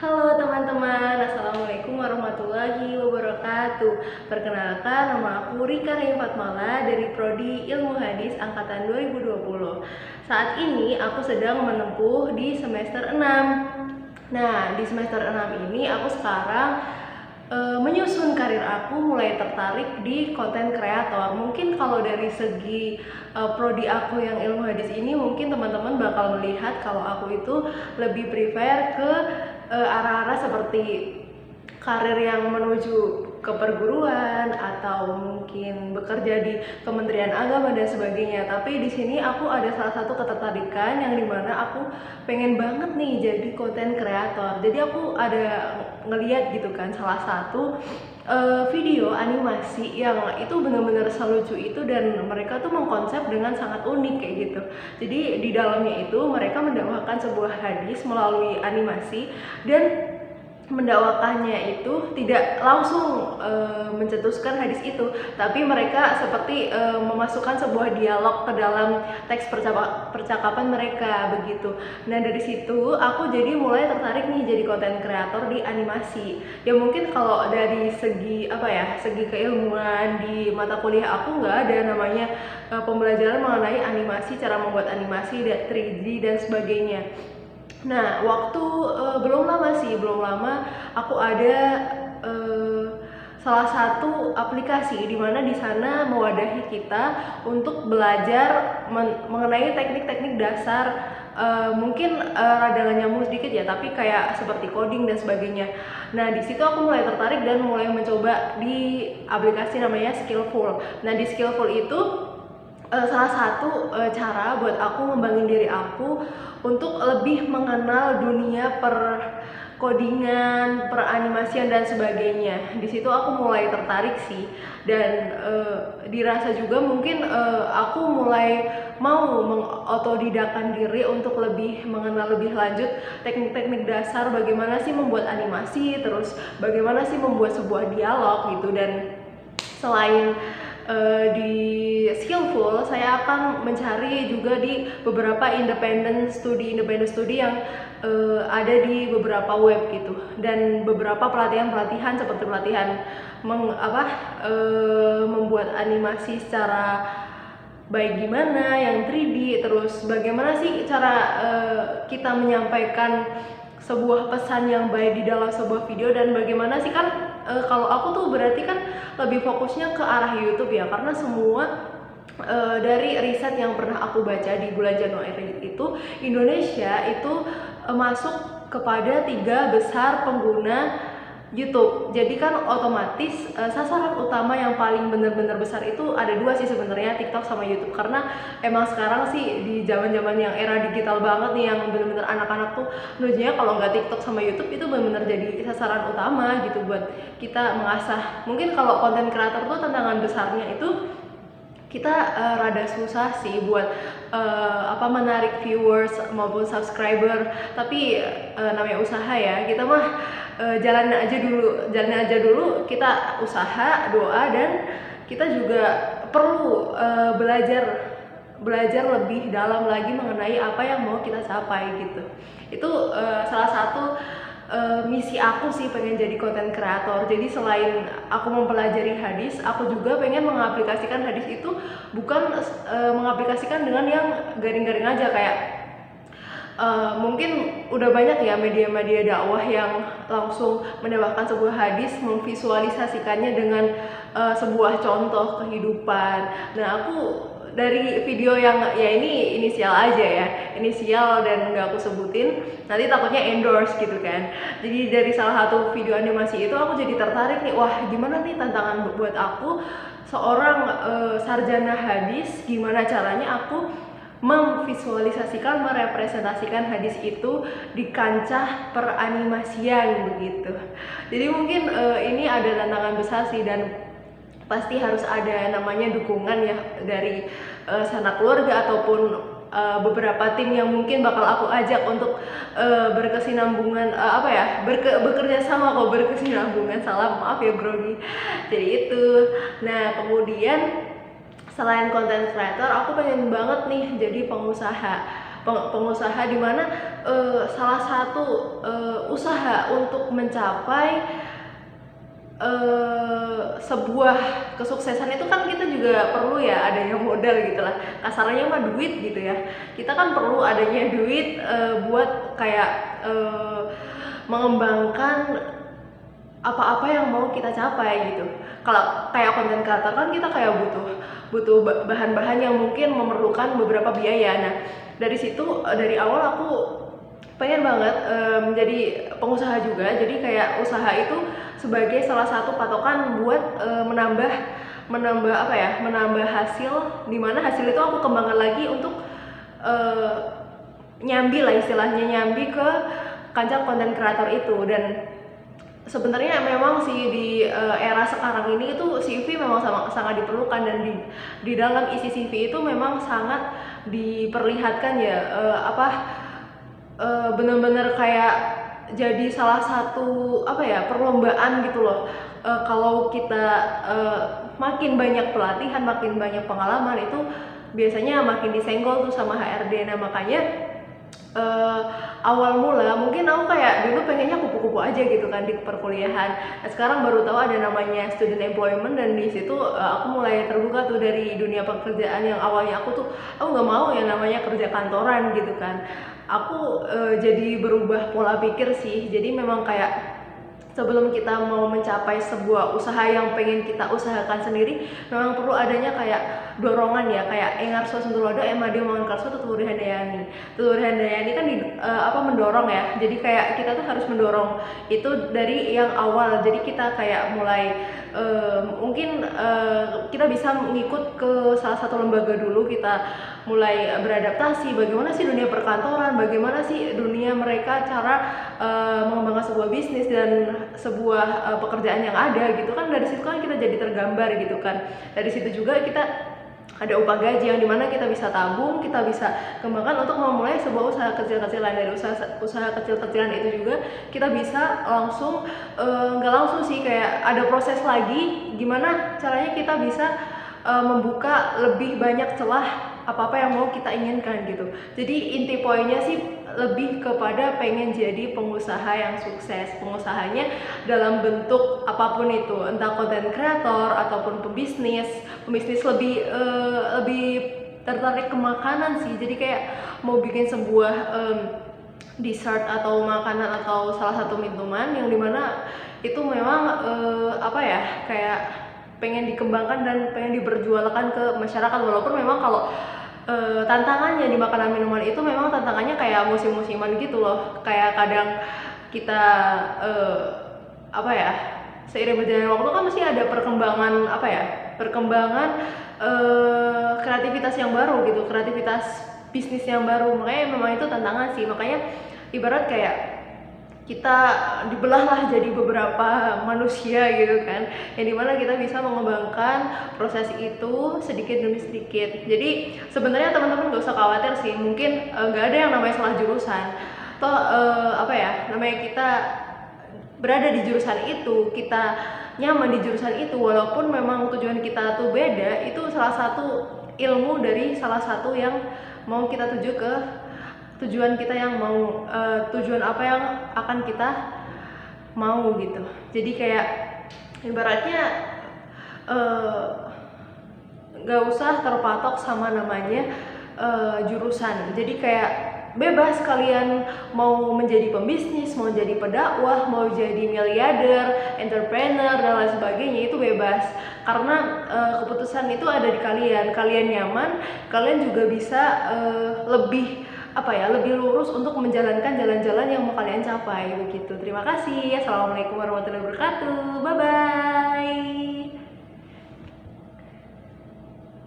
Halo teman-teman, Assalamualaikum warahmatullahi wabarakatuh. Perkenalkan, nama aku Rika Rain Fatmala dari Prodi Ilmu Hadis Angkatan 2020. Saat ini aku sedang menempuh di semester 6. Nah, di semester 6 ini aku sekarang menyusun karir aku, mulai tertarik di konten kreator. Mungkin kalau dari segi prodi aku yang ilmu hadis ini, mungkin teman-teman bakal melihat kalau aku itu lebih prefer ke arah-arah seperti karir yang menuju ke perguruan atau mungkin bekerja di Kementerian Agama dan sebagainya. Tapi di sini aku ada salah satu ketertarikan yang dimana aku pengen banget nih jadi konten kreator. Jadi aku ada ngeliat gitu kan salah satu video animasi yang itu benar-benar selucu itu, dan mereka tuh mengkonsep dengan sangat unik kayak gitu. Jadi di dalamnya itu mereka mendakwakan sebuah hadis melalui animasi, dan mendakwakannya itu tidak langsung mencetuskan hadis itu, tapi mereka seperti memasukkan sebuah dialog ke dalam teks percakapan mereka begitu. Nah, dari situ aku jadi mulai tertarik nih jadi konten kreator di animasi. Ya mungkin kalau dari segi segi keilmuan di mata kuliah aku nggak ada namanya pembelajaran mengenai animasi, cara membuat animasi 3D dan sebagainya. Nah, waktu belum lama aku ada salah satu aplikasi di mana di sana mewadahi kita untuk belajar mengenai teknik-teknik dasar, mungkin rada nggak nyambung sedikit ya, tapi kayak seperti coding dan sebagainya. Nah, di situ aku mulai tertarik dan mulai mencoba di aplikasi namanya Skillful. Nah, di Skillful itu salah satu cara buat aku ngembangin diri aku untuk lebih mengenal dunia codingan, peranimasian dan sebagainya. Di situ aku mulai tertarik sih, dan dirasa juga mungkin aku mulai mau mengotodidakan diri untuk lebih mengenal lebih lanjut teknik-teknik dasar bagaimana sih membuat animasi, terus bagaimana sih membuat sebuah dialog gitu. Dan selain di Skillful, saya akan mencari juga di beberapa independent studi yang ada di beberapa web gitu, dan beberapa pelatihan seperti pelatihan membuat animasi secara baik gimana yang 3D, terus bagaimana sih cara kita menyampaikan sebuah pesan yang baik di dalam sebuah video, dan bagaimana sih kan kalau aku tuh berarti kan lebih fokusnya ke arah YouTube ya, karena semua dari riset yang pernah aku baca di bulan Januari itu, Indonesia itu masuk kepada 3 besar pengguna YouTube. Jadi kan otomatis sasaran utama yang paling benar-benar besar itu ada 2 sih sebenarnya, TikTok sama YouTube. Karena emang sekarang sih di zaman-zaman yang era digital banget nih, yang benar-benar anak-anak tuh menurutnya kalau nggak TikTok sama YouTube itu benar-benar jadi sasaran utama gitu buat kita mengasah. Mungkin kalau konten kreator tuh tantangan besarnya itu kita rada susah sih buat menarik viewers maupun subscriber, tapi namanya usaha ya, kita mah jalan aja dulu, kita usaha, doa, dan kita juga perlu belajar lebih dalam lagi mengenai apa yang mau kita capai gitu. Itu salah satu misi aku sih, pengen jadi konten kreator. Jadi selain aku mempelajari hadis, aku juga pengen mengaplikasikan hadis itu bukan mengaplikasikan dengan yang garing-garing aja kayak mungkin udah banyak ya media-media dakwah yang langsung mendakwakan sebuah hadis, memvisualisasikannya dengan sebuah contoh kehidupan. Nah, aku dari video yang ya ini inisial aja ya, inisial dan nggak aku sebutin, nanti takutnya endorse gitu kan. Jadi dari salah satu video animasi itu aku jadi tertarik nih, wah gimana nih tantangan buat aku seorang sarjana hadis, gimana caranya aku memvisualisasikan, merepresentasikan hadis itu di kancah peranimasian begitu. Jadi mungkin ini ada tantangan besar sih, dan pasti harus ada namanya dukungan ya dari sanak keluarga ataupun beberapa tim yang mungkin bakal aku ajak untuk berkesinambungan, bekerja sama berkesinambungan, salah maaf ya grogi. Jadi itu. Nah, kemudian selain konten creator, aku pengen banget nih jadi pengusaha. pengusaha di mana salah satu usaha untuk mencapai sebuah kesuksesan itu kan kita juga perlu ya adanya modal gitu lah, kasarnya mah duit gitu ya. Kita kan perlu adanya duit buat kayak mengembangkan apa-apa yang mau kita capai gitu. Kalau kayak konten kreator kan kita kayak butuh bahan-bahan yang mungkin memerlukan beberapa biaya. Nah dari situ dari awal aku pengen banget menjadi pengusaha juga. Jadi kayak usaha itu sebagai salah satu patokan buat menambah apa ya, menambah hasil, dimana hasil itu aku kembangkan lagi untuk nyambi lah istilahnya, nyambi ke kancah konten kreator itu. Dan sebenarnya memang sih di era sekarang ini itu CV memang sangat diperlukan, dan di dalam isi CV itu memang sangat diperlihatkan ya bener-bener kayak jadi salah satu apa ya, perlombaan gitu loh. Kalau kita makin banyak pelatihan, makin banyak pengalaman, itu biasanya makin disenggol tuh sama HRD. Nah makanya awal mula mungkin aku kayak dulu pengennya kupu-kupu aja gitu kan di perkuliahan. Nah, sekarang baru tahu ada namanya student employment, dan di situ aku mulai terbuka tuh dari dunia pekerjaan yang awalnya aku nggak mau yang namanya kerja kantoran gitu kan. Aku jadi berubah pola pikir sih. Jadi memang kayak sebelum kita mau mencapai sebuah usaha yang pengen kita usahakan sendiri, memang perlu adanya kayak dorongan ya, kayak engar suasana emang dia mau karso Tutulur Handayani kan mendorong ya. Jadi kayak kita tuh harus mendorong itu dari yang awal. Jadi kita kayak mulai mungkin kita bisa mengikut ke salah satu lembaga dulu, kita mulai beradaptasi bagaimana sih dunia perkantoran, bagaimana sih dunia mereka cara mengembangkan sebuah bisnis dan sebuah pekerjaan yang ada gitu kan. Dari situ kan kita jadi tergambar gitu kan. Dari situ juga kita ada upah gaji yang dimana kita bisa tabung, kita bisa kembangkan untuk memulai sebuah usaha kecil-kecilan. Dari usaha kecil-kecilan itu juga kita bisa langsung nggak langsung sih, kayak ada proses lagi gimana caranya kita bisa membuka lebih banyak celah apa-apa yang mau kita inginkan gitu. Jadi inti poinnya sih lebih kepada pengen jadi pengusaha yang sukses. Pengusahanya dalam bentuk apapun itu, entah konten kreator ataupun pembisnis lebih tertarik ke makanan sih. Jadi kayak mau bikin sebuah dessert atau makanan atau salah satu minuman yang dimana itu memang kayak pengen dikembangkan dan pengen diperjualkan ke masyarakat. Walaupun memang kalau tantangannya di makanan minuman itu memang tantangannya kayak musim-musiman gitu loh. Kayak kadang kita seiring berjalannya waktu kan masih ada perkembangan kreativitas yang baru gitu, kreativitas bisnis yang baru. Makanya memang itu tantangan sih. Makanya ibarat kayak kita dibelah lah jadi beberapa manusia gitu kan, yang dimana kita bisa mengembangkan proses itu sedikit demi sedikit. Jadi sebenarnya teman-teman gak usah khawatir sih, mungkin gak ada yang namanya salah jurusan. Toh namanya kita berada di jurusan itu, kita nyaman di jurusan itu, walaupun memang tujuan kita tuh beda, itu salah satu ilmu dari salah satu yang mau kita tuju ke tujuan kita yang mau, tujuan apa yang akan kita mau gitu. Jadi kayak ibaratnya gak usah terpatok sama namanya jurusan. Jadi kayak bebas kalian mau menjadi pembisnis, mau jadi pedakwah, mau jadi miliarder, entrepreneur dan lain sebagainya, itu bebas. Karena keputusan itu ada di kalian. Kalian nyaman, kalian juga bisa lebih lurus untuk menjalankan jalan-jalan yang mau kalian capai begitu. Terima kasih. Assalamualaikum warahmatullahi wabarakatuh. Bye bye.